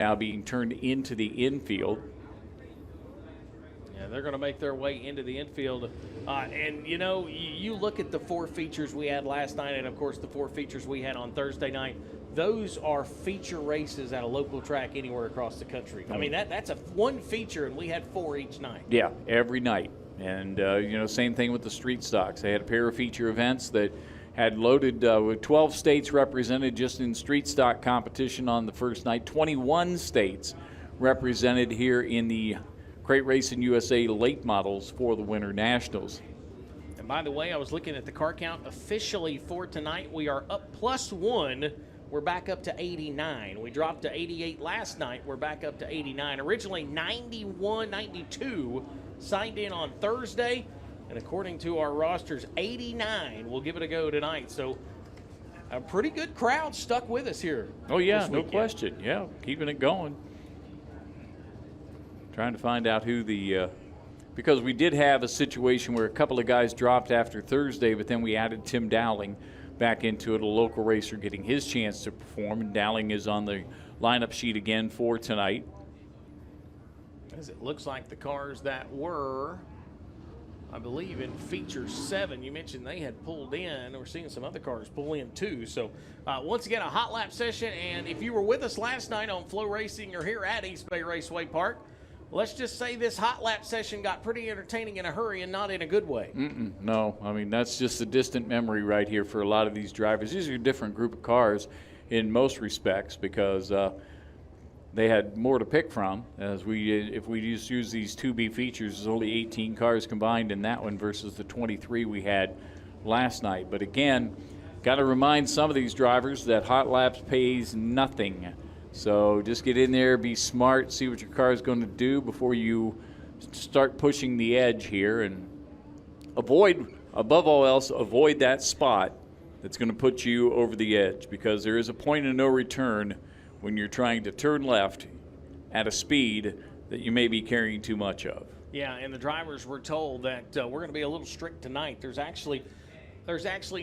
now being turned into the infield. Yeah, they're going to make their way into the infield. And, you know, you look at the 4 features we had last night and, of course, the 4 features we had on Thursday night. Those are feature races at a local track anywhere across the country. I mean, that's one feature, and we had 4 each night. Yeah, every night. And, you know, same thing with the street stocks. They had a pair of feature events that had loaded with 12 states represented just in street stock competition on the first night. 21 states represented here in the Crate Racing USA late models for the Winter Nationals. And by the way, I was looking at the car count officially for tonight. We are up +1. We're back up to 89. We dropped to 88 last night. We're back up to 89. Originally 91, 92 signed in on Thursday. And according to our rosters, 89 will give it a go tonight. So a pretty good crowd stuck with us here. Oh, yeah, no question. Yeah, keeping it going. Trying to find out who because we did have a situation where a couple of guys dropped after Thursday, but then we added Tim Dowling back into it, a local racer getting his chance to perform. And Dowling is on the lineup sheet again for tonight. As it looks like the cars that were, I believe, in feature 7, you mentioned they had pulled in. We're seeing some other cars pull in too. So once again, a hot lap session. And if you were with us last night on FloRacing or here at East Bay Raceway Park, let's just say this hot lap session got pretty entertaining in a hurry and not in a good way. No, I mean, that's just a distant memory right here for a lot of these drivers. These are a different group of cars in most respects because they had more to pick from. If we just use these 2B features, there's only 18 cars combined in that one versus the 23 we had last night. But again, got to remind some of these drivers that hot laps pays nothing. So just get in there, be smart, see what your car is going to do before you start pushing the edge here, and above all else, avoid that spot that's going to put you over the edge, because there is a point of no return when you're trying to turn left at a speed that you may be carrying too much of. Yeah, and the drivers were told that we're going to be a little strict tonight. There's actually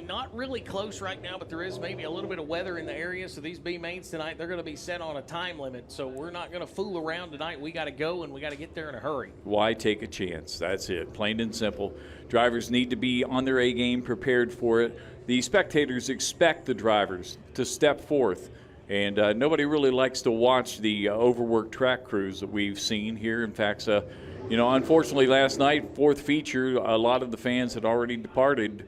not really close right now, but there is maybe a little bit of weather in the area. So these B mains tonight, they're going to be set on a time limit. So we're not going to fool around tonight. We got to go, and we got to get there in a hurry. Why take a chance? That's it, plain and simple. Drivers need to be on their A game, prepared for it. The spectators expect the drivers to step forth. And nobody really likes to watch the overworked track crews that we've seen here. In fact, unfortunately last night, 4th feature, a lot of the fans had already departed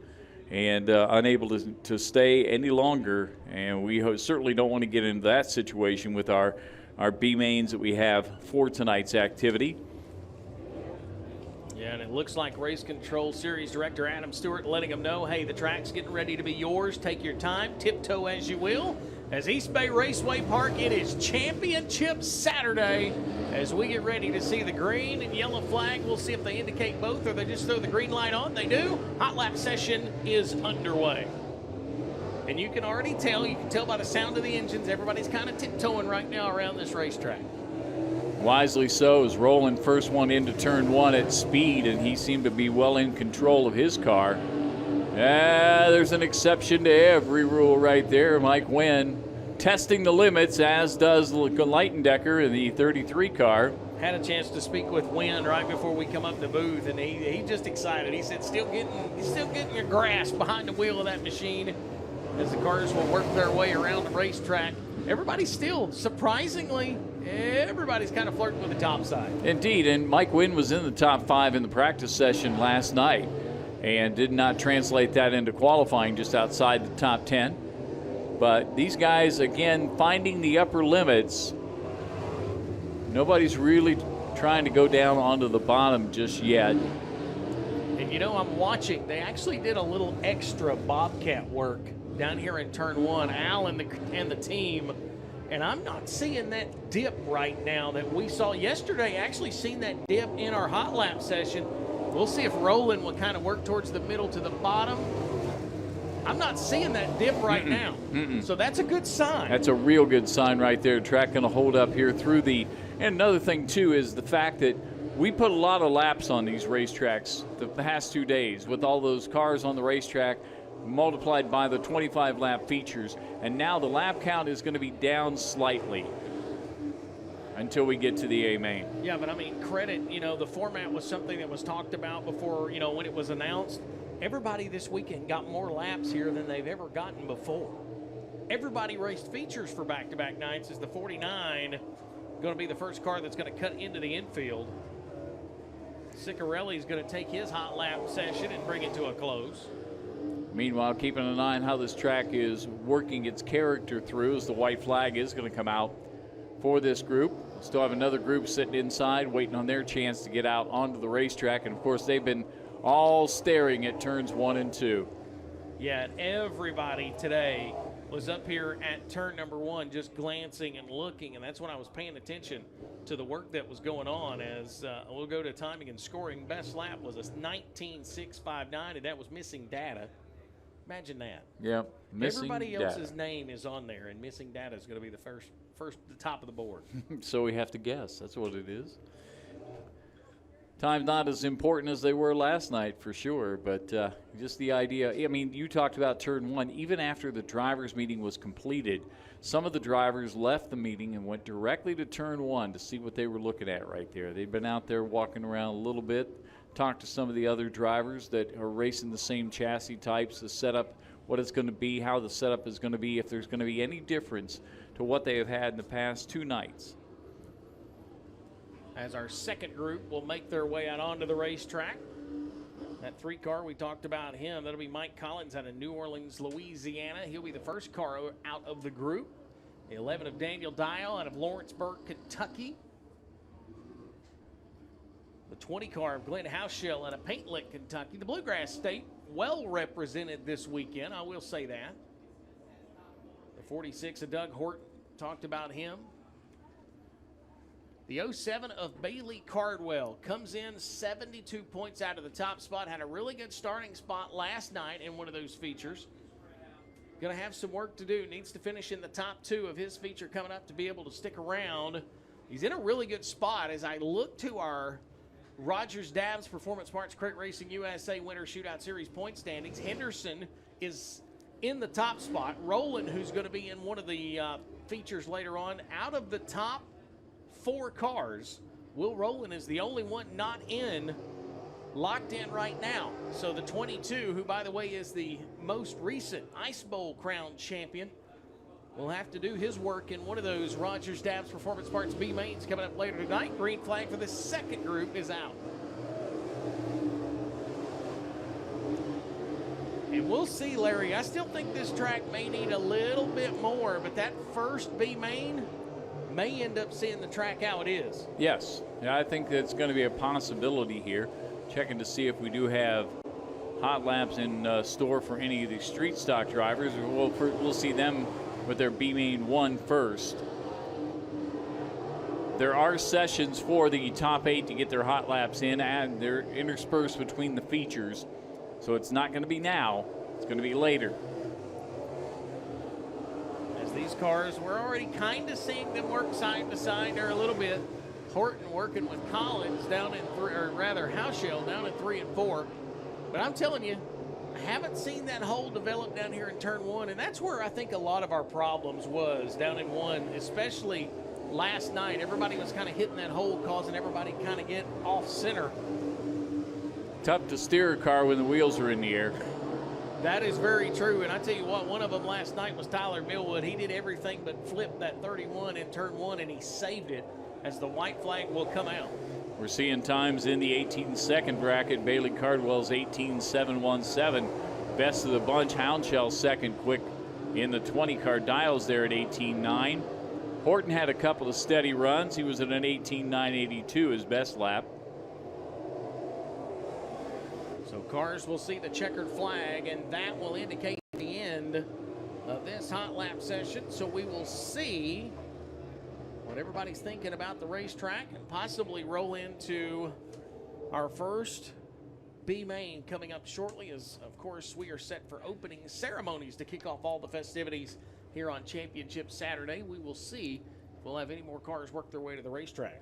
and unable to stay any longer. And we certainly don't want to get into that situation with our B mains that we have for tonight's activity. Yeah, and it looks like Race Control Series Director Adam Stewart letting them know, hey, the track's getting ready to be yours. Take your time, tiptoe as you will. As East Bay Raceway Park, it is Championship Saturday as we get ready to see the green and yellow flag. We'll see if they indicate both or they just throw the green light on. They do. Hot lap session is underway. And you can already tell, by the sound of the engines, everybody's kind of tiptoeing right now around this racetrack. Wisely so, as Roland first one into turn 1 at speed, and he seemed to be well in control of his car. There's an exception to every rule right there. Mike Wynn testing the limits, as does Leitendecker in the 33 car. Had a chance to speak with Wynn right before we come up to the booth, and he's just excited. He said still getting your grasp behind the wheel of that machine as the cars will work their way around the racetrack. Everybody's still, surprisingly, everybody's kind of flirting with the top side. Indeed, and Mike Wynn was in the top 5 in the practice session last night and did not translate that into qualifying, just outside the top 10. But these guys, again, finding the upper limits. Nobody's really trying to go down onto the bottom just yet. And I'm watching. They actually did a little extra Bobcat work down here in turn 1, Al and the team. And I'm not seeing that dip right now that we saw yesterday. Actually seen that dip in our hot lap session. We'll see if Roland will kind of work towards the middle to the bottom. I'm not seeing that dip right now. So that's a good sign. That's a real good sign right there. Track going to hold up here through the... And another thing, too, is the fact that we put a lot of laps on these racetracks the past 2 days with all those cars on the racetrack multiplied by the 25 lap features. And now the lap count is going to be down slightly. until we get to the A main. Yeah, but I mean, credit, the format was something that was talked about before, when it was announced. Everybody this weekend got more laps here than they've ever gotten before. Everybody raced features for back-to-back nights. Is the 49 going to be the first car that's going to cut into the infield? Ciccarelli's going to take his hot lap session and bring it to a close. Meanwhile, keeping an eye on how this track is working its character through, as the white flag is going to come out for this group. Still have another group sitting inside waiting on their chance to get out onto the racetrack, and of course they've been all staring at turns 1 and 2. Yeah, everybody today was up here at turn number 1 just glancing and looking, and that's when I was paying attention to the work that was going on. As we'll go to timing and scoring. Best lap was a 19.659, and that was missing data. Imagine that. Yeah, missing Everybody data. else's name is on there, and missing data is going to be the the top of the board. So we have to guess. That's what it is. Time's not as important as they were last night, for sure, but just the idea. I mean, you talked about turn 1. Even after the drivers' meeting was completed, some of the drivers left the meeting and went directly to turn 1 to see what they were looking at right there. They'd been out there walking around a little bit, talked to some of the other drivers that are racing the same chassis types, the setup, what it's going to be, how the setup is going to be, if there's going to be any difference to what they have had in the past 2 nights. As our second group will make their way out onto the racetrack. That 3 car, we talked about him. That'll be Mike Collins out of New Orleans, Louisiana. He'll be the first car out of the group. The 11 of Daniel Dial out of Lawrenceburg, Kentucky. The 20 car of Glenn Hauschel out of Paint Lick, Kentucky. The Bluegrass State well represented this weekend, I will say that. The 46 of Doug Horton, talked about him. The 07 of Bailey Cardwell comes in 72 points out of the top spot. Had a really good starting spot last night in one of those features. Going to have some work to do. Needs to finish in the top 2 of his feature coming up to be able to stick around. He's in a really good spot as I look to our Rogers Dabbs Performance Parts Crate Racing USA Winter Shootout Series point standings. Henderson is in the top spot. Roland, who's going to be in one of the features later on, out of the top 4 cars, Will Rowland is the only one not locked in right now. So the 22, who by the way is the most recent Ice Bowl crowned champion, will have to do his work in one of those Rogers Dabbs Performance Parts B mains coming up later tonight. Green flag for the second group is out. And we'll see, Larry. I still think this track may need a little bit more, but that first B main may end up seeing the track how it is. Yes, yeah, I think that's going to be a possibility here. Checking to see if we do have hot laps in store for any of the street stock drivers. We'll see them with their B main 1 first. There are sessions for the top 8 to get their hot laps in, and they're interspersed between the features. So it's not going to be now, it's going to be later. These cars, we're already kind of seeing them work side to side there a little bit. Horton working with Collins down in 3, or rather Hauschel down in 3 and 4. But I'm telling you, I haven't seen that hole develop down here in turn 1, and that's where I think a lot of our problems was down in 1, especially last night. Everybody was kind of hitting that hole, causing everybody to kind of get off center. Tough to steer a car when the wheels are in the air. That is very true, and I tell you what, one of them last night was Tyler Millwood. He did everything but flip that 31 in turn 1, and he saved it as the white flag will come out. We're seeing times in the 18-second bracket. Bailey Cardwell's 18.717. Best of the bunch, Houndshell second quick in the 20 car. Dials there at 18.9. Horton had a couple of steady runs. He was at an 18.982, his best lap. So cars will see the checkered flag, and that will indicate the end of this hot lap session. So we will see what everybody's thinking about the racetrack and possibly roll into our first B main coming up shortly, as of course we are set for opening ceremonies to kick off all the festivities here on Championship Saturday. We will see if we'll have any more cars work their way to the racetrack.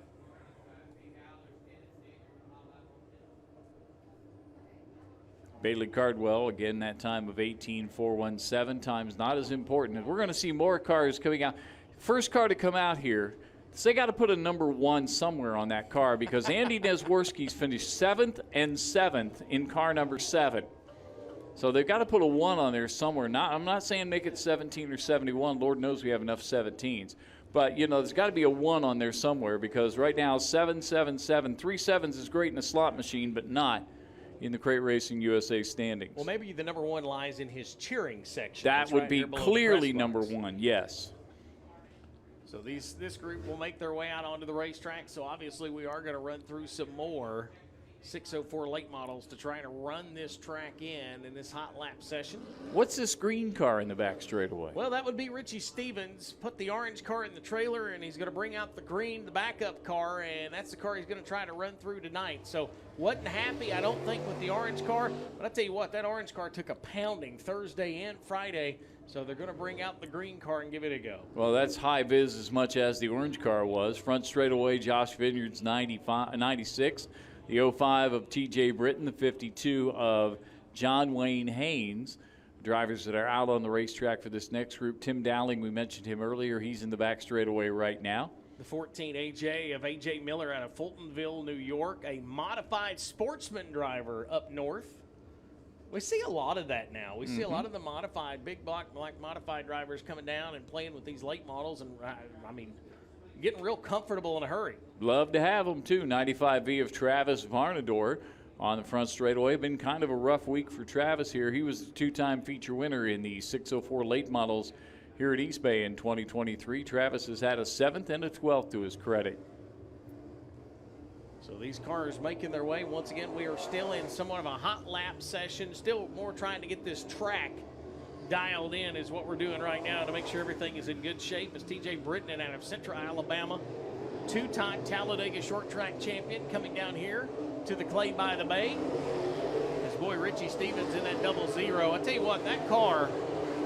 Bailey Cardwell, again, that time of 18.417. Time's not as important. We're going to see more cars coming out. First car to come out here, So they got to put a number 1 somewhere on that car because Andy Nesworski's finished 7th and 7th in car number 7. So they've got to put a 1 on there somewhere. I'm not saying make it 17 or 71. Lord knows we have enough 17s. But, you know, there's got to be a 1 on there somewhere because right now 7, 7, 7. 3 sevens is great in a slot machine, but not in the Crate Racing USA standings. Well, maybe the number 1 lies in his cheering section. That would be clearly number 1, yes. So this group will make their way out onto the racetrack. So obviously we are going to run through some more 604 late models to try to run this track in this hot lap session. What's this green car in the back straightaway? Well, that would be Richie Stevens. Put the orange car in the trailer, and he's going to bring out the green, the backup car, and that's the car he's going to try to run through tonight. So wasn't happy, I don't think, with the orange car. But I tell you what, that orange car took a pounding Thursday and Friday. So they're going to bring out the green car and give it a go. Well, that's high vis as much as the orange car was. Front straightaway, Josh Vineyard's 96. The 05 of T.J. Britton, the 52 of John Wayne Haynes. Drivers that are out on the racetrack for this next group. Tim Dowling, we mentioned him earlier. He's in the back straightaway right now. The 14 AJ of A.J. Miller out of Fultonville, New York. A modified sportsman driver up north. We see a lot of that now. We see a lot of the modified, big block modified drivers coming down and playing with these late models. And, I mean, getting real comfortable in a hurry. Love to have them, too. 95V of Travis Varnador on the front straightaway. Been kind of a rough week for Travis here. He was the 2-time feature winner in the 604 late models here at East Bay in 2023. Travis has had a 7th and a 12th to his credit. So these cars making their way. Once again, we are still in somewhat of a hot lap session. Still more trying to get this track dialed in is what we're doing right now to make sure everything is in good shape. As T.J. Britton out of Central Alabama, 2-time Talladega short track champion, coming down here to the Clay by the Bay. His boy Richie Stevens in that 00. I tell you what, that car,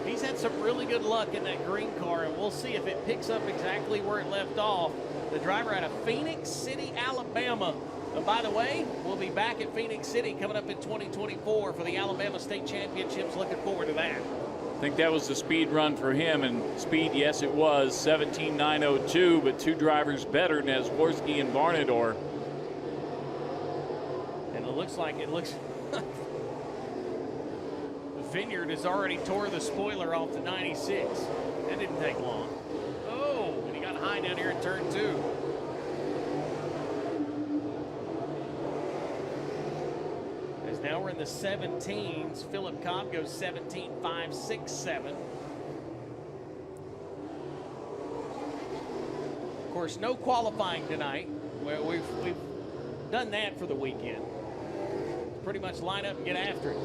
he's had some really good luck in that green car, and we'll see if it picks up exactly where it left off. The driver out of Phoenix City, Alabama. And by the way, we'll be back at Phoenix City coming up in 2024 for the Alabama State Championships. Looking forward to that. I think that was the speed run for him, and speed, yes, it was 17.902, but 2 drivers better, Nesworski and Varnador. And it looks Vineyard has already tore the spoiler off the 96. That didn't take long. Oh, and he got high down here in turn 2. As now we're in the 17s. Philip Cobb goes 17.567. Of course, no qualifying tonight. Well, we've done that for the weekend. Pretty much line up and get after it.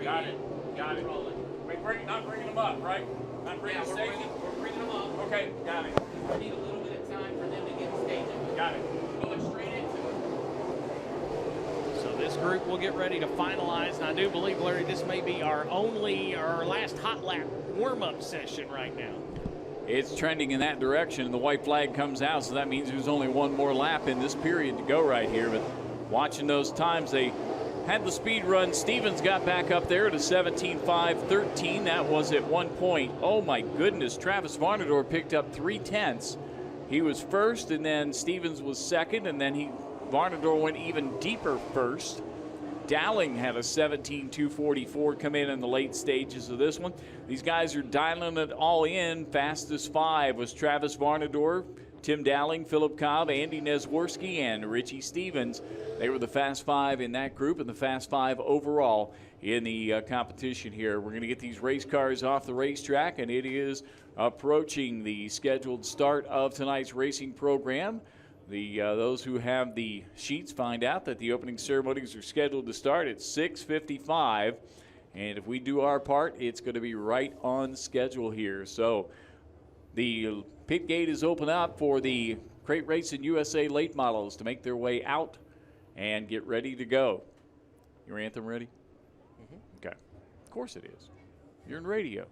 Got it. Not bringing them up, right? Not bringing safety? We're bringing them up. Okay, got it. We need a little bit of time for them to get staged. Got it. Going straight into it. So this group will get ready to finalize, and I do believe, Larry, this may be our last hot lap warm-up session right now. It's trending in that direction, and the white flag comes out, so that means there's only one more lap in this period to go right here. But watching those times, they had the speed run. Stevens got back up there to 17.513. That was at one point. Oh my goodness, Travis Varnador picked up 3/10. He was first, and then Stevens was second, and then Varnador went even deeper first. Dowling had a 17.244 come in the late stages of this one. These guys are dialing it all in. Fastest 5 was Travis Varnador, Tim Dowling, Philip Cobb, Andy Nesworski, and Richie Stevens. They were the Fast 5 in that group and the Fast 5 overall in the competition here. We're going to get these race cars off the racetrack, and it is approaching the scheduled start of tonight's racing program. Those who have the sheets find out that the opening ceremonies are scheduled to start at 6:55. And if we do our part, it's going to be right on schedule here. So the pit gate is open up for the Crate Racing USA late models to make their way out and get ready to go. Your anthem ready? Mm-hmm. Okay. Of course it is. You're in radio.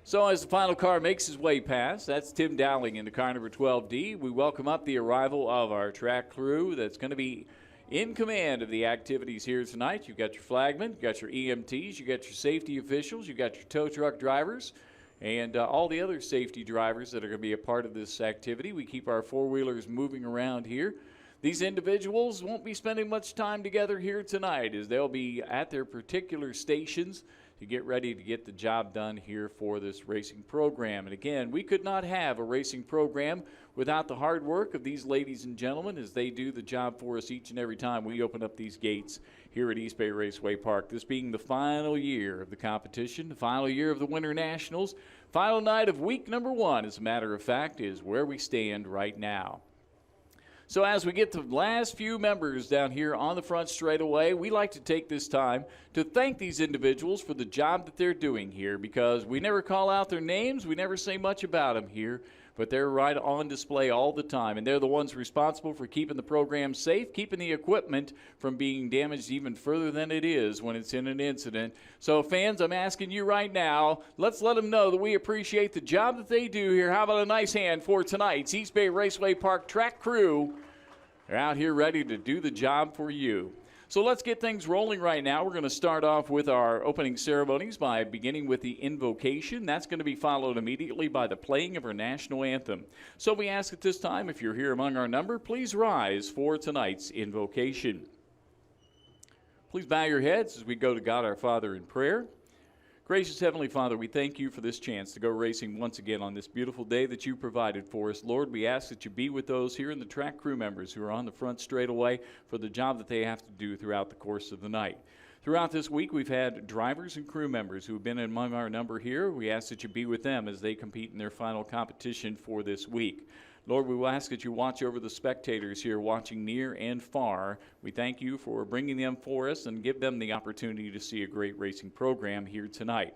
So as the final car makes his way past, that's Tim Dowling into car number 12D. We welcome up the arrival of our track crew that's going to be in command of the activities here tonight. You've got your flagmen, you've got your EMTs, you've got your safety officials, you've got your tow truck drivers, and all the other safety drivers that are going to be a part of this activity. We keep our four-wheelers moving around here. These individuals won't be spending much time together here tonight, as they'll be at their particular stations to get ready to get the job done here for this racing program. And again, we could not have a racing program without the hard work of these ladies and gentlemen, as they do the job for us each and every time we open up these gates here at East Bay Raceway Park. This being the final year of the competition, the final year of the Winter Nationals, final night of week number 1, as a matter of fact, is where we stand right now. So as we get to the last few members down here on the front straightaway, we like to take this time to thank these individuals for the job that they're doing here, because we never call out their names, we never say much about them here, but they're right on display all the time, and they're the ones responsible for keeping the program safe, keeping the equipment from being damaged even further than it is when it's in an incident. So fans, I'm asking you right now, let's let them know that we appreciate the job that they do here. How about a nice hand for tonight's East Bay Raceway Park track crew? They're out here ready to do the job for you. So let's get things rolling right now. We're going to start off with our opening ceremonies by beginning with the invocation. That's going to be followed immediately by the playing of our national anthem. So we ask at this time, if you're here among our number, please rise for tonight's invocation. Please bow your heads as we go to God our Father in prayer. Gracious Heavenly Father, we thank you for this chance to go racing once again on this beautiful day that you provided for us. Lord, we ask that you be with those here in the track crew members who are on the front straightaway for the job that they have to do throughout the course of the night. Throughout this week, we've had drivers and crew members who have been among our number here. We ask that you be with them as they compete in their final competition for this week. Lord, we will ask that you watch over the spectators here watching near and far. We thank you for bringing them for us and give them the opportunity to see a great racing program here tonight.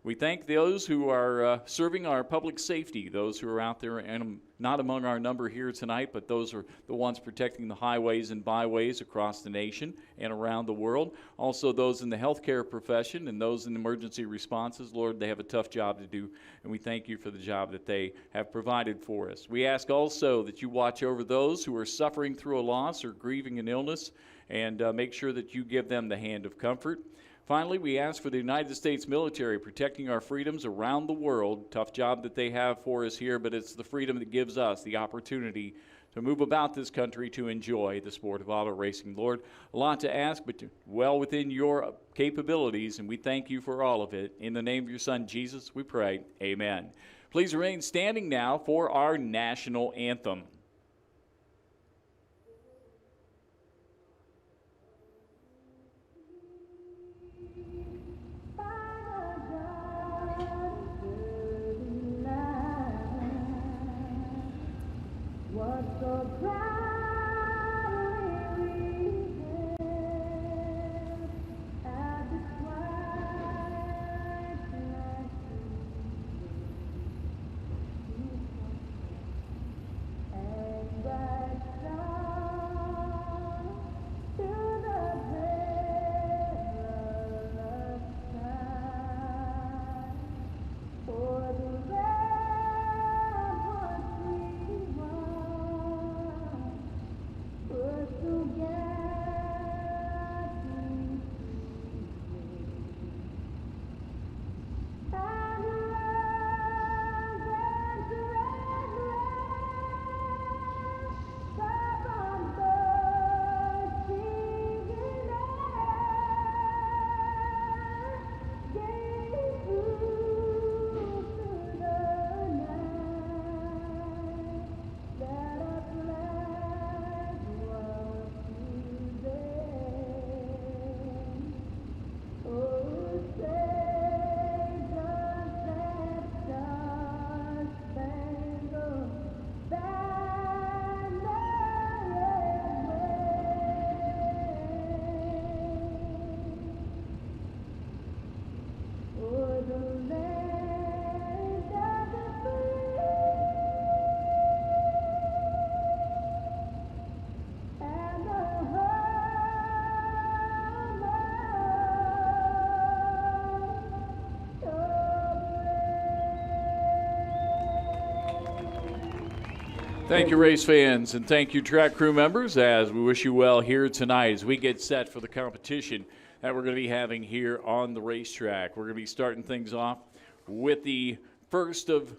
We thank those who are serving our public safety, those who are out there and not among our number here tonight, but those are the ones protecting the highways and byways across the nation and around the world. Also those in the healthcare profession and those in emergency responses. Lord, they have a tough job to do, and we thank you for the job that they have provided for us. We ask also that you watch over those who are suffering through a loss or grieving an illness, and make sure that you give them the hand of comfort. Finally, we ask for the United States military protecting our freedoms around the world. Tough job that they have for us here, but it's the freedom that gives us the opportunity to move about this country to enjoy the sport of auto racing. Lord, a lot to ask, but well within your capabilities, and we thank you for all of it. In the name of your Son, Jesus, we pray. Amen. Please remain standing now for our national anthem. Thank you, race fans, and thank you, track crew members, as we wish you well here tonight as we get set for the competition that we're going to be having here on the racetrack. We're going to be starting things off with the first of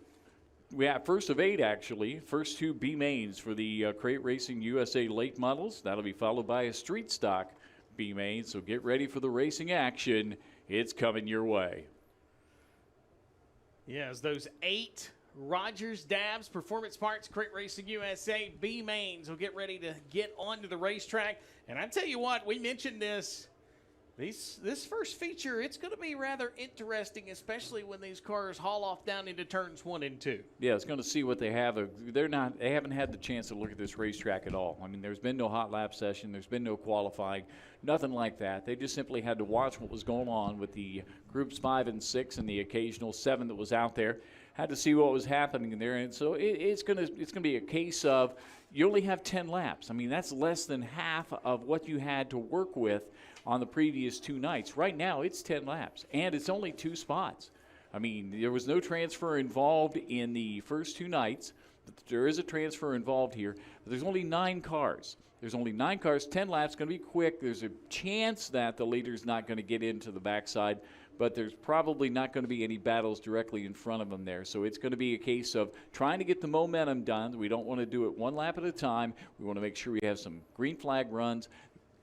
8, actually. First 2 B mains for the Crate Racing USA late models. That'll be followed by a street stock B main, so get ready for the racing action. It's coming your way. Yes, those 8 Rogers Dabbs Performance Parts Crate Racing USA B mains will get ready to get onto the racetrack. And I tell you what, we mentioned this first feature, it's going to be rather interesting, especially when these cars haul off down into turns 1 and 2. Yeah, it's going to see what they have. They haven't had the chance to look at this racetrack at all. I mean, there's been no hot lap session, there's been no qualifying, nothing like that. They just simply had to watch what was going on with the groups 5 and 6 and the occasional 7 that was out there. Had to see what was happening there, and so it's going to be a case of you only have 10 laps. I mean, that's less than half of what you had to work with on the previous 2 nights. Right now, it's 10 laps, and it's only 2 spots. I mean, there was no transfer involved in the first 2 nights. But there is a transfer involved here. But there's only 9 cars. There's only 9 cars, 10 laps, going to be quick. There's a chance that the leader's not going to get into the backside, but there's probably not going to be any battles directly in front of them there. So it's going to be a case of trying to get the momentum done. We don't want to do it 1 lap at a time. We want to make sure we have some green flag runs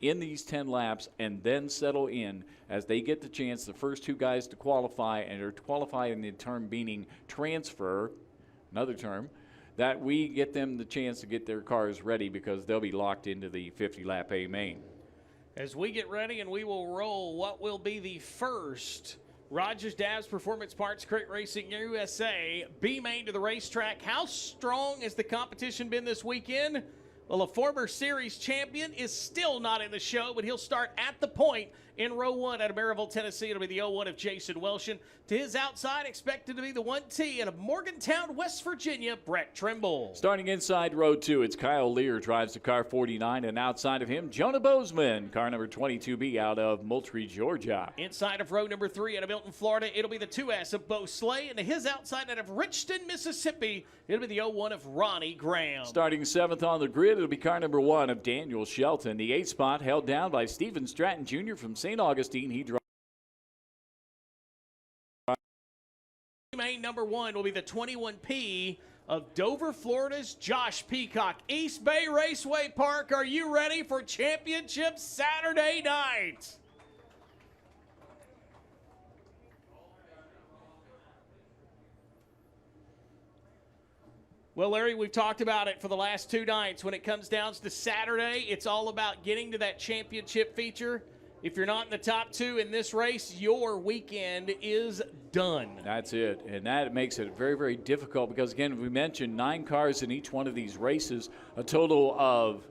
in these 10 laps and then settle in as they get the chance, the first 2 guys to qualify, and are qualified in the term meaning transfer, another term, that we get them the chance to get their cars ready because they'll be locked into the 50-lap A main. As we get ready, and we will roll what will be the first Rogers Dabbs Performance Parts Crate Racing USA B main to the racetrack. How strong has the competition been this weekend? Well, a former series champion is still not in the show, but he'll start at the point in row 1 out of Maryville, Tennessee. It'll be the 01 of Jason Welshon. To his outside, expected to be the 1T out of Morgantown, West Virginia, Brett Trimble. Starting inside row 2, it's Kyle Lear drives the car 49, and outside of him, Jonah Bozeman, car number 22B out of Moultrie, Georgia. Inside of row number 3 out of Milton, Florida, it'll be the 2S of Bo Slay, and to his outside out of Richton, Mississippi, it'll be the 01 of Ronnie Graham. Starting 7th on the grid, it'll be car number 1 of Daniel Shelton. The 8th spot held down by Stephen Stratton Jr. from St. Augustine. He drives. Main number 1 will be the 21P of Dover, Florida's Josh Peacock. East Bay Raceway Park, are you ready for championship Saturday night? Well, Larry, we've talked about it for the last 2 nights. When it comes down to Saturday, it's all about getting to that championship feature. If you're not in the top 2 in this race, your weekend is done. That's it, and that makes it very, very difficult because, again, we mentioned 9 cars in each one of these races, a total of,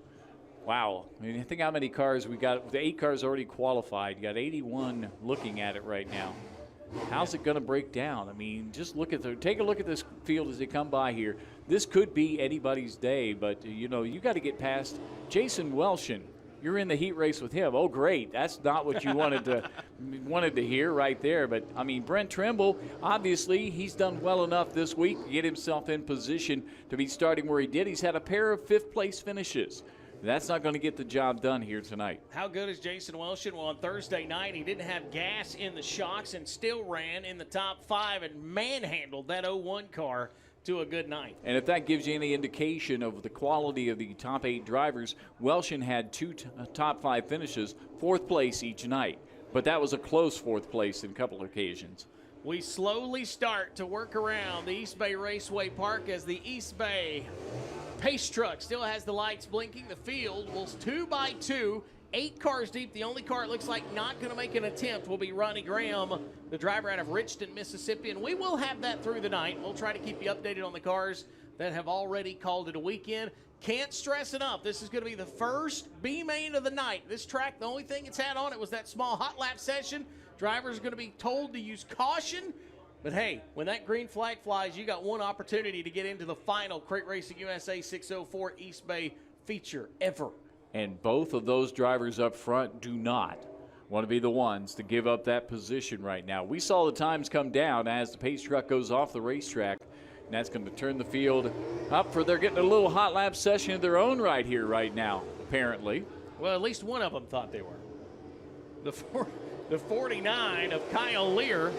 wow, I mean, think how many cars we got. The 8 cars already qualified. You got 81 looking at it right now. How's it going to break down? I mean, just take a look at this field as they come by here. This could be anybody's day, but, you know, you got to get past Jason Welshon. You're in the heat race with him. Oh, great. That's not what you wanted to hear right there. But, I mean, Brent Trimble, obviously, he's done well enough this week to get himself in position to be starting where he did. He's had a pair of 5th-place finishes. That's not going to get the job done here tonight. How good is Jason Welshon? Well, on Thursday night, he didn't have gas in the shocks and still ran in the top 5 and manhandled that 01 car to a good night. And if that gives you any indication of the quality of the top 8 drivers, Welshon had 2 top 5 finishes, 4th place each night. But that was a close 4th place in a couple of occasions. We slowly start to work around the East Bay Raceway Park as the East Bay pace truck still has the lights blinking. The field will 2 by 2, 8 cars deep. The only car it looks like not going to make an attempt will be Ronnie Graham, the driver out of Richton, Mississippi. And we will have that through the night. We'll try to keep you updated on the cars that have already called it a weekend. Can't stress enough, this is going to be the first B main of the night. This track, the only thing it's had on it was that small hot lap session. Drivers are going to be told to use caution. But hey, when that green flag flies, you got one opportunity to get into the final Crate Racing USA 604 East Bay feature ever. And both of those drivers up front do not want to be the ones to give up that position right now. We saw the times come down as the pace truck goes off the racetrack. And that's going to turn the field up for they're getting a little hot lap session of their own right here, right now, apparently. Well, at least one of them thought they were. The 49 of Kyle Lear.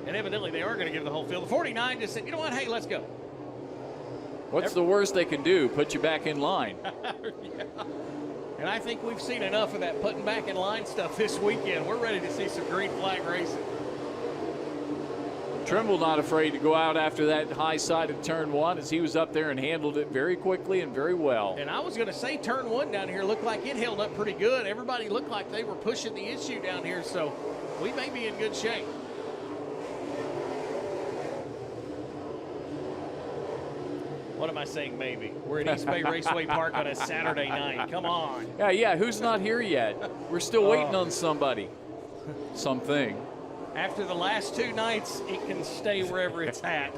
And evidently they are going to give the whole field. The 49 just said, you know what, hey, let's go. What's the worst they can do? Put you back in line. Yeah. And I think we've seen enough of that putting back in line stuff this weekend. We're ready to see some green flag racing. Trimble not afraid to go out after that high side of turn one as he was up there and handled it very quickly and very well. And I was going to say turn one down here looked like it held up pretty good. Everybody looked like they were pushing the issue down here, so we may be in good shape. What am I saying maybe? We're at East Bay Raceway Park on a Saturday night. Come on. Yeah, who's not here yet? We're still waiting on somebody. Something. After the last two nights, it can stay wherever it's at.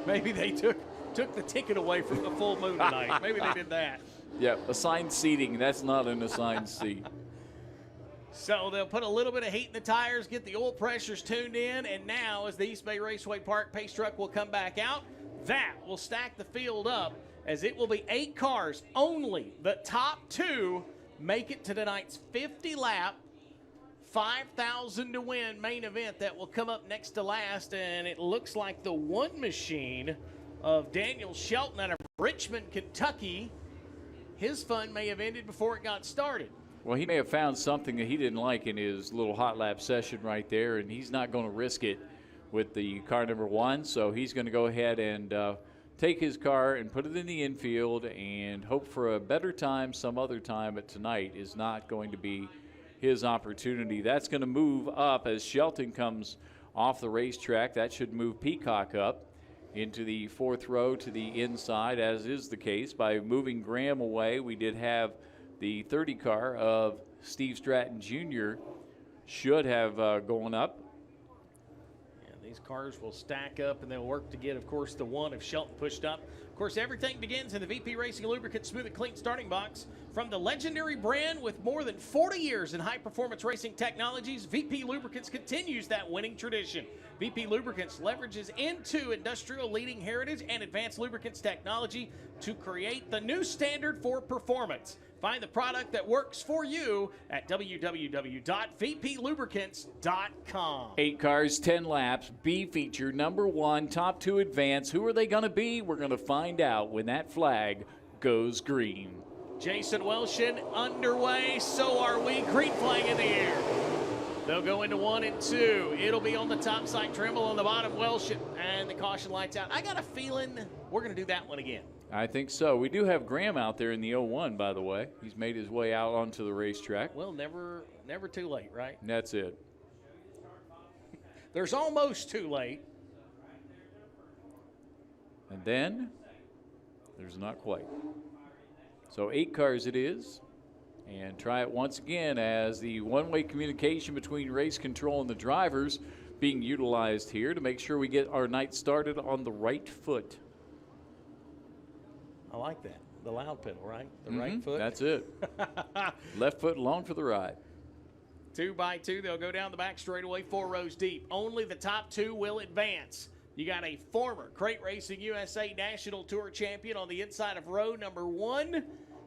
Maybe they took the ticket away from the full moon tonight. Maybe they did that. Yeah, assigned seating. That's not an assigned seat. So they'll put a little bit of heat in the tires, get the oil pressures tuned in, and now as the East Bay Raceway Park pace truck will come back out, that will stack the field up as it will be 8 cars. Only the top 2 make it to tonight's 50-lap, 5,000 to win main event that will come up next to last, and it looks like the one machine of Daniel Shelton out of Richmond, Kentucky, his fun may have ended before it got started. Well, he may have found something that he didn't like in his little hot lap session right there, and he's not going to risk it with the car number 1. So he's going to go ahead and take his car and put it in the infield and hope for a better time some other time, but tonight is not going to be his opportunity. That's going to move up as Shelton comes off the racetrack. That should move Peacock up into the 4th row to the inside, as is the case. By moving Graham away, we did have the 30 car of Steve Stratton Jr. should have gone up. And these cars will stack up and they'll work to get, of course, the one of Shelton pushed up. Of course, everything begins in the VP Racing Lubricant Smooth and Clean starting box. From the legendary brand with more than 40 years in high-performance racing technologies, VP Lubricants continues that winning tradition. VP Lubricants leverages into industrial leading heritage and advanced lubricants technology to create the new standard for performance. Find the product that works for you at www.vplubricants.com. 8 cars, 10 laps, B feature, number 1, top 2 advance. Who are they going to be? We're going to find out when that flag goes green. Jason Welshin underway, so are we. Green flag in the air. They'll go into 1 and 2. It'll be on the top side, Trimble on the bottom, Welshin, and the caution lights out. I got a feeling we're going to do that one again. I think so. We do have Graham out there in the 01, by the way. He's made his way out onto the racetrack. Well, never too late, right? And that's it. There's almost too late. And then there's not quite. So 8 cars it is. And try it once again as the one-way communication between race control and the drivers being utilized here to make sure we get our night started on the right foot. I like that. The loud pedal, right? The right foot. That's it. Left foot alone for the ride. 2 by 2, they'll go down the back straightaway, 4 rows deep. Only the top 2 will advance. You got a former Crate Racing USA National Tour champion on the inside of row number 1,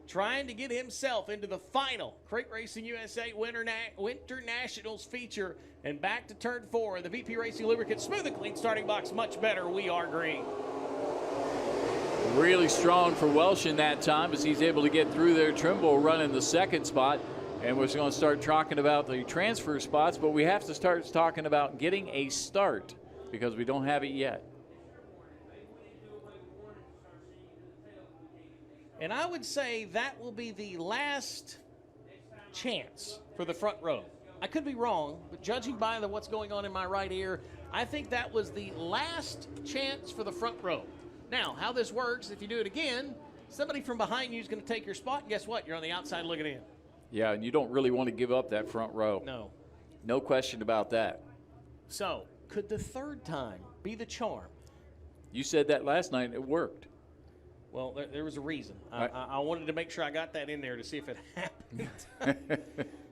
trying to get himself into the final Crate Racing USA WinterNationals feature. And back to turn 4, the VP Racing Lubricant Smooth and Clean starting box. Much better. We are green. Really strong for Welshin that time as he's able to get through there. Trimble running the 2nd spot. And we're going to start talking about the transfer spots, but we have to start talking about getting a start because we don't have it yet. And I would say that will be the last chance for the front row. I could be wrong, but judging by what's going on in my right ear, I think that was the last chance for the front row. Now, how this works, if you do it again, somebody from behind you is going to take your spot, and guess what? You're on the outside looking in. Yeah, and you don't really want to give up that front row. No. No question about that. So, could the 3rd time be the charm? You said that last night, it worked. Well, there was a reason. I wanted to make sure I got that in there to see if it happened.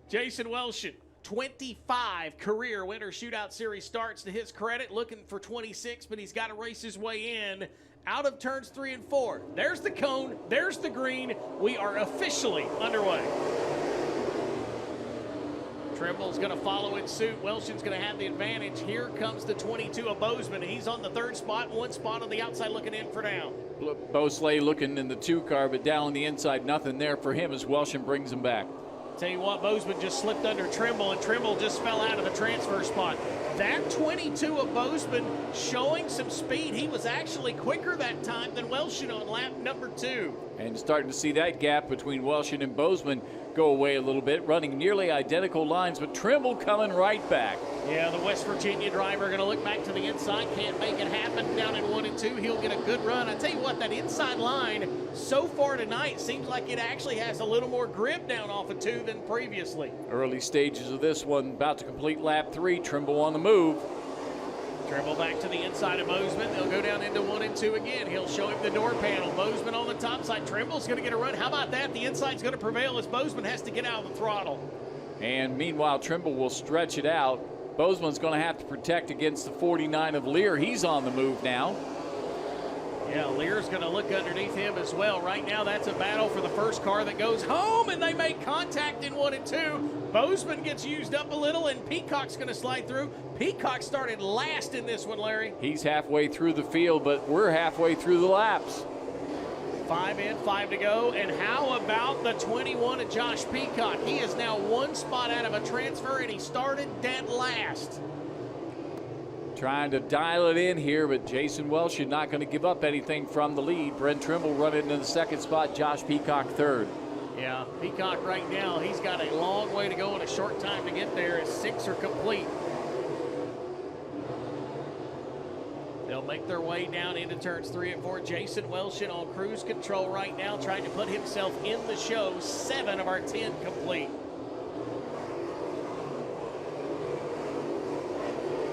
Jason Welshin, 25 career Winter Shootout Series starts to his credit, looking for 26, but he's got to race his way in out of turns 3 and 4. There's the cone, there's the green. We are officially underway. Trimble's going to follow in suit. Welshin's going to have the advantage. Here comes the 22 of Bozeman. He's on the 3rd spot, 1 spot on the outside looking in for down. Bosley looking in the 2 car, but down on the inside, nothing there for him as Welshin brings him back. Tell you what, Bozeman just slipped under Trimble, and Trimble just fell out of the transfer spot. That 22 of Bozeman showing some speed. He was actually quicker that time than Welshin on lap number 2. And starting to see that gap between Welshin and Bozeman go away a little bit, running nearly identical lines, but Trimble coming right back. Yeah, the West Virginia driver going to look back to the inside, can't make it happen down in 1 and 2. He'll get a good run. I tell you what, that inside line so far tonight seems like it actually has a little more grip down off of 2 than previously. Early stages of this one, about to complete lap 3, Trimble on the move. Trimble back to the inside of Bozeman. They'll go down into 1 and 2 again. He'll show him the door panel. Bozeman on the top side. Trimble's going to get a run. How about that? The inside's going to prevail as Bozeman has to get out of the throttle. And meanwhile, Trimble will stretch it out. Bozeman's going to have to protect against the 49 of Lear. He's on the move now. Yeah, Lear's going to look underneath him as well. Right now, that's a battle for the first car that goes home, and they make contact in 1 and 2. Bozeman gets used up a little, and Peacock's going to slide through. Peacock started last in this one, Larry. He's halfway through the field, but we're halfway through the laps. 5 in, 5 to go. And how about the 21 of Josh Peacock? He is now 1 spot out of a transfer, and he started dead last. Trying to dial it in here, but Jason Welshin not going to give up anything from the lead. Brent Trimble running into the 2nd spot, Josh Peacock 3rd. Yeah, Peacock right now, he's got a long way to go and a short time to get there as 6 are complete. They'll make their way down into turns 3 and 4. Jason Welshin on cruise control right now, trying to put himself in the show. 7 of our 10 complete.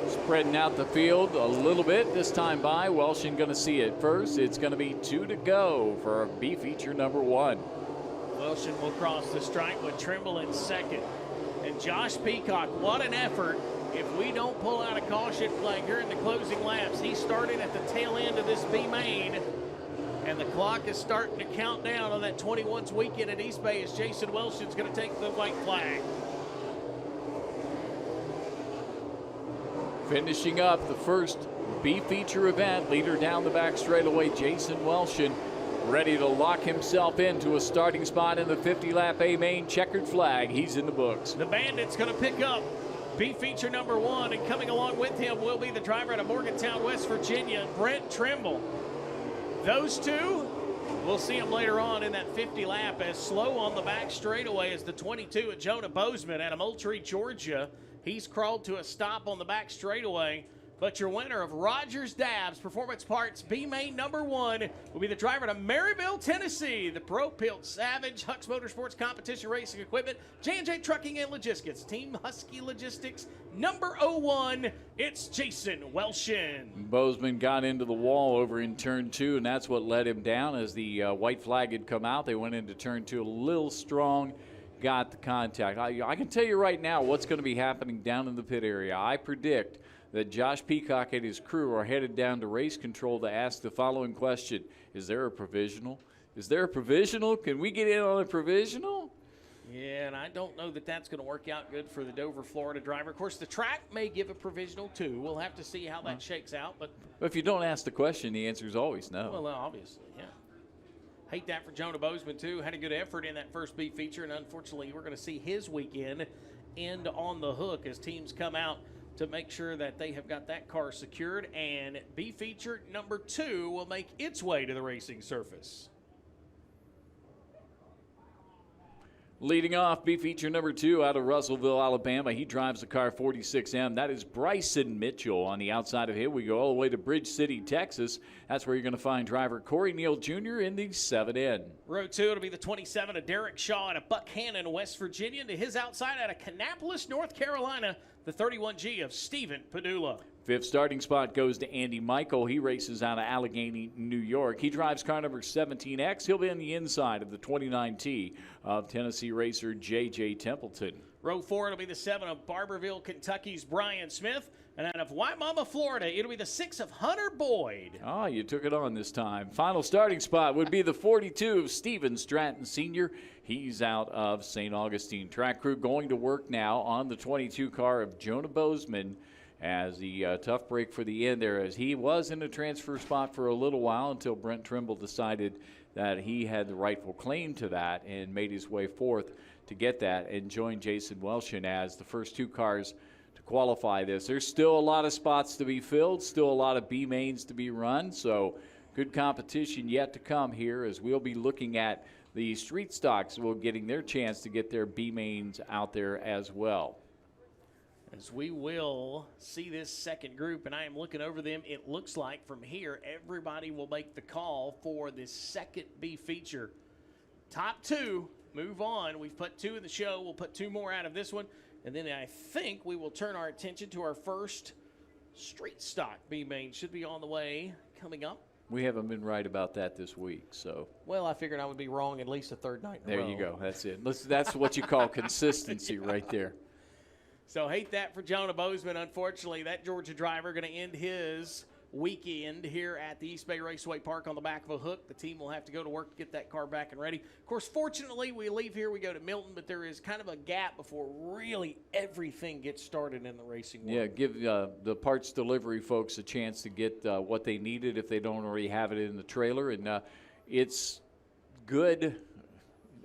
Spreading out the field a little bit this time by. Welshin going to see it first. It's going to be 2 to go for B feature number 1. Welshin will cross the stripe with Trimble in 2nd. And Josh Peacock, what an effort. If we don't pull out a caution flag during the closing laps, he started at the tail end of this B main. And the clock is starting to count down on that 21's weekend at East Bay as Jason Welshin's going to take the white flag. Finishing up the first B feature event, leader down the back straightaway, Jason Welshin, ready to lock himself into a starting spot in the 50-lap A main checkered flag. He's in the books. The Bandit's going to pick up B feature number 1, and coming along with him will be the driver out of Morgantown, West Virginia, Brent Trimble. Those two, we'll see them later on in that 50 lap as slow on the back straightaway as the 22 at Jonah Bozeman out of Moultrie, Georgia. He's crawled to a stop on the back straightaway. But your winner of Rogers Dabbs Performance Parts B main number 1 will be the driver to Maryville, Tennessee, the Pro Pilt Savage Hux Motorsports Competition Racing Equipment, J&J Trucking and Logistics, Team Husky Logistics number 01. It's Jason Welshin. Bozeman got into the wall over in turn 2, and that's what led him down as the white flag had come out. They went into turn 2 a little strong, got the contact. I can tell you right now what's going to be happening down in the pit area. I predict that Josh Peacock and his crew are headed down to race control to ask the following question. Is there a provisional? Is there a provisional? Can we get in on a provisional? Yeah, and I don't know that that's going to work out good for the Dover, Florida driver. Of course, the track may give a provisional too. We'll have to see how that shakes out. But if you don't ask the question, the answer is always no. Well, obviously, yeah. Hate that for Jonah Bozeman too. Had a good effort in that first B feature, and unfortunately, we're going to see his weekend end on the hook as teams come out to make sure that they have got that car secured, and B feature number 2 will make its way to the racing surface. Leading off, B feature number 2 out of Russellville, Alabama. He drives the car 46M. That is Bryson Mitchell. On the outside of him, we go all the way to Bridge City, Texas. That's where you're going to find driver Corey Neal Jr. in the 7N. Row 2, it'll be the 27 of Derek Shaw out of Buckhannon, West Virginia. And to his outside out of Kannapolis, North Carolina, the 31G of Stephen Padula. 5th starting spot goes to Andy Michael. He races out of Allegheny, New York. He drives car number 17X. He'll be on the inside of the 29T of Tennessee racer J.J. Templeton. Row 4, it'll be the 7 of Barberville, Kentucky's Brian Smith. And out of Waimama, Florida, it'll be the 6 of Hunter Boyd. Oh, you took it on this time. Final starting spot would be the 42 of Steven Stratton Sr. He's out of St. Augustine. Track crew going to work now on the 22 car of Jonah Bozeman as the tough break for the end there, as he was in a transfer spot for a little while until Brent Trimble decided that he had the rightful claim to that and made his way forth to get that and joined Jason Welshon as the first 2 cars to qualify this. There's still a lot of spots to be filled, still a lot of B mains to be run, so good competition yet to come here as we'll be looking at the street stocks will getting their chance to get their B mains out there as well. As we will see this second group, and I am looking over them, it looks like from here everybody will make the call for this second B feature. Top 2 move on. We've put 2 in the show. We'll put 2 more out of this one. And then I think we will turn our attention to our first street stock B main. Should be on the way coming up. We haven't been right about that this week, so. Well, I figured I would be wrong at least a third night in a row. There you go. That's it. That's what you call consistency right there. So hate that for Jonah Bozeman. Unfortunately, that Georgia driver going to end his weekend here at the East Bay Raceway Park on the back of a hook. The team will have to go to work to get that car back and ready. Of course, fortunately, we leave here, we go to Milton, but there is kind of a gap before really everything gets started in the racing world. Yeah, give the parts delivery folks a chance to get what they needed if they don't already have it in the trailer. And it's good,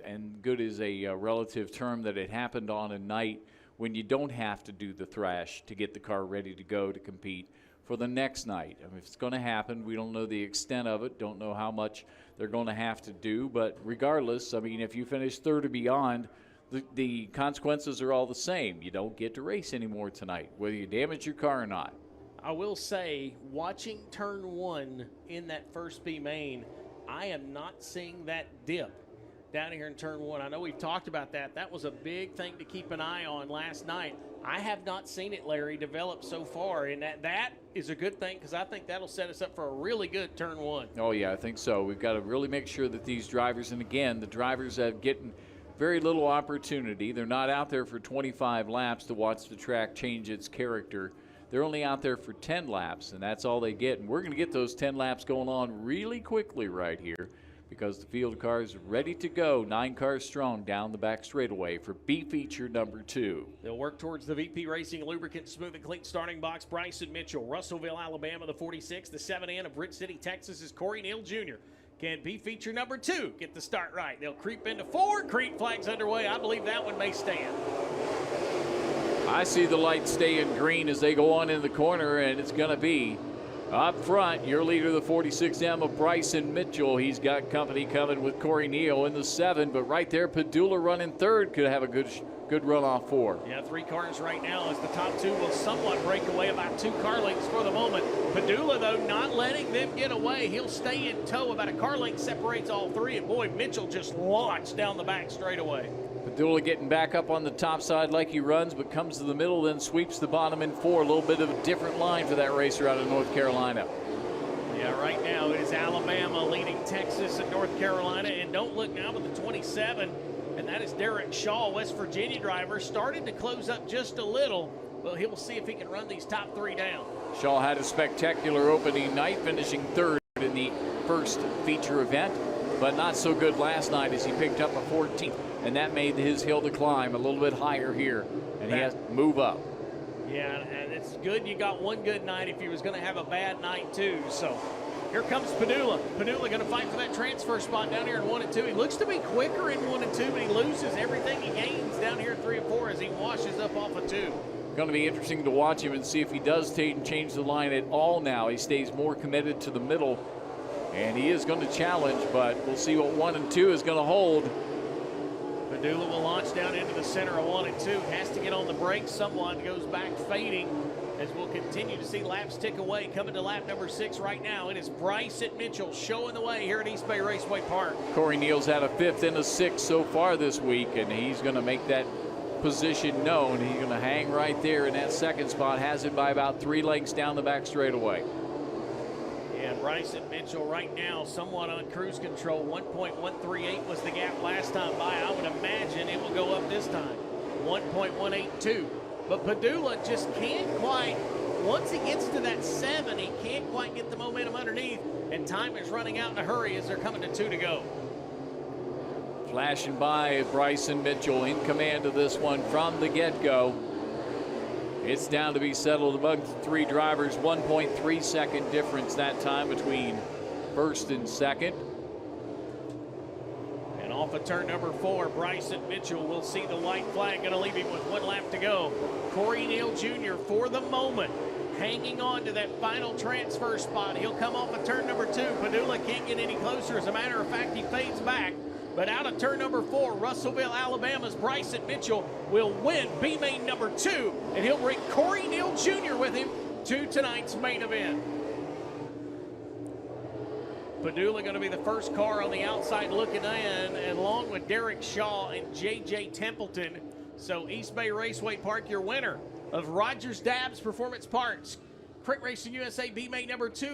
and good is a relative term, that it happened on a night when you don't have to do the thrash to get the car ready to go to compete for the next night. I mean, if it's going to happen, we don't know the extent of it, don't know how much they're going to have to do, but regardless, I mean, if you finish third or beyond, the consequences are all the same. You don't get to race anymore tonight, whether you damage your car or not. I will say, watching turn 1 in that first B main, I am not seeing that dip down here in turn 1. I know we've talked about that. That was a big thing to keep an eye on last night. I have not seen it, Larry, develop so far, and that is a good thing because I think that'll set us up for a really good turn 1. Oh, yeah, I think so. We've got to really make sure that these drivers, and again, the drivers have getting very little opportunity. They're not out there for 25 laps to watch the track change its character. They're only out there for 10 laps, and that's all they get. And we're going to get those 10 laps going on really quickly right here, because the field cars are ready to go, 9 cars strong down the back straightaway for B feature number 2. They'll work towards the VP Racing Lubricant Smooth and Clean starting box. Bryson Mitchell, Russellville, Alabama, the 46. The 7N of Britt City, Texas is Corey Neal Jr. Can B feature number 2 get the start right? They'll creep into 4. Creep flags underway. I believe that one may stand. I see the light staying green as they go on in the corner, and it's going to be up front, your leader, the 46M of Bryson Mitchell. He's got company coming with Corey Neal in the 7, but right there, Padula running 3rd could have a good run off 4. Yeah, 3 cars right now as the top 2 will somewhat break away, about 2 car lengths for the moment. Padula, though, not letting them get away. He'll stay in tow. About a car length separates all 3, and boy, Mitchell just launched down the back straightaway. Padula getting back up on the top side like he runs, but comes to the middle, then sweeps the bottom in 4. A little bit of a different line for that racer out of North Carolina. Yeah, right now it is Alabama leading Texas and North Carolina. And don't look now but the 27, and that is Derek Shaw, West Virginia driver, started to close up just a little. Well, he'll see if he can run these top 3 down. Shaw had a spectacular opening night, finishing 3rd in the first feature event, but not so good last night as he picked up a 14th. And that made his hill to climb a little bit higher here, and he has to move up. Yeah, and it's good you got one good night if he was going to have a bad night too. So here comes Padula. Padula going to fight for that transfer spot down here in 1 and 2. He looks to be quicker in 1 and 2, but he loses everything he gains down here in 3 and 4 as he washes up off of 2. Going to be interesting to watch him and see if he does change the line at all now. He stays more committed to the middle, and he is going to challenge, but we'll see what 1 and 2 is going to hold. Padula will launch down into the center of 1 and 2. Has to get on the brakes somewhat. Goes back fading as we'll continue to see laps tick away. Coming to lap number 6 right now. It is Bryson Mitchell showing the way here at East Bay Raceway Park. Corey Neal's had a 5th and a 6th so far this week, and he's going to make that position known. He's going to hang right there in that 2nd spot. Has it by about 3 lengths down the back straightaway. And Bryson Mitchell right now somewhat on cruise control. 1.138 was the gap last time by. I would imagine it will go up this time. 1.182. But Padula just can't quite, once he gets to that 7, he can't quite get the momentum underneath, and time is running out in a hurry as they're coming to 2 to go. Flashing by Bryson Mitchell in command of this one from the get-go. It's down to be settled among 3 drivers. 1.3 second difference that time between first and second. And off of turn number 4, Bryson Mitchell will see the white flag, going to leave him with 1 lap to go. Corey Neal Jr. for the moment hanging on to that final transfer spot. He'll come off of turn number 2. Padula can't get any closer. As a matter of fact, he fades back. But out of turn number 4, Russellville, Alabama's Bryson Mitchell will win B main number 2, and he'll bring Corey Neal Jr. with him to tonight's main event. Padula going to be the first car on the outside looking in, and along with Derek Shaw and J.J. Templeton. So East Bay Raceway Park, your winner of Rogers Dabbs Performance Parts, Crit Racing USA B main number 2.